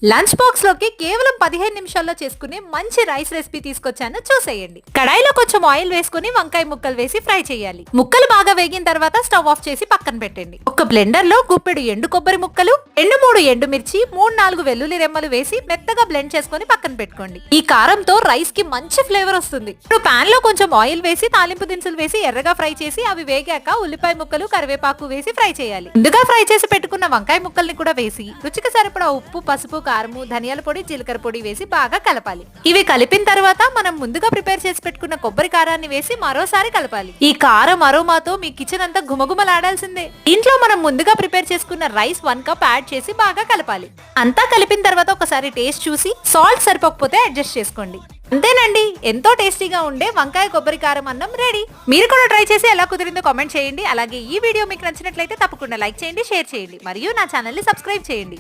Lunch box లోకి కేవలం 15 నిమిషాల్లో చేసుకునే మంచి రైస్ రెసిపీ తీసుకొచ్చాను, చూసేయండి. కడాయిలో కొంచెం ఆయిల్ వేసుకుని వంకాయ ముక్కలు వేసి ఫ్రై చేయాలి. ముక్కలు బాగా వేగిన తర్వాత స్టవ్ ఆఫ్ చేసి పక్కన పెట్టండి. ఒక బ్లెండర్ లో గుప్పెడు ఎండు కొబ్బరి ముక్కలు, 2-3 ఎండుమిర్చి, 3-4 వెల్లుల్లి రెమ్మలు వేసి మెత్తగా బ్లెండ్ చేసుకుని పక్కన పెట్టుకోండి. ఈ కారంతో రైస్ కి మంచి ఫ్లేవర్ వస్తుంది. ఇప్పుడు పాన్ లో కొంచెం ఆయిల్ వేసి తాలింపు దినుసులు వేసి ఎర్రగా ఫ్రై చేసి అవి వేగాక ఉల్లిపాయ ముక్కలు, కరివేపాకు వేసి ఫ్రై చేయాలి. ముందుగా ఫ్రై చేసి పెట్టుకున్న వంకాయ ముక్కల్ని కూడా వేసి రుచికి సరిపడా ఉప్పు, పసుపు, కారము, ధనియాల పొడి, జీలకర్ర పొడి వేసి బాగా కలపాలి. ఇవి కలిపిన తర్వాత మనం ముందుగా ప్రిపేర్ చేసి పెట్టుకున్న కొబ్బరి కారాన్ని వేసి మరోసారి కలపాలి. ఈ కారం అరోమాతో మీ కిచెన్ అంతా గుమగుమలాడాల్సిందే. ఇంట్లో మనం ముందుగా ప్రిపేర్ చేసుకున్న రైస్ 1 కప్ యాడ్ చేసి బాగా కలపాలి. అంతా కలిపిన తర్వాత ఒకసారి టేస్ట్ చూసి సాల్ట్ సరిపోకపోతే అడ్జస్ట్ చేసుకోండి. అంతేనండి, ఎంతో టేస్టీగా ఉండే వంకాయ కొబ్బరి కారం అన్నం రెడీ. మీరు కూడా ట్రై చేసి ఎలా కుదిరిందో కామెంట్ చేయండి. అలాగే ఈ వీడియో మీకు నచ్చినట్లయితే తప్పకుండా లైక్ చేయండి, షేర్ చేయండి మరియు నా ఛానల్ ని సబ్స్క్రైబ్ చేయండి.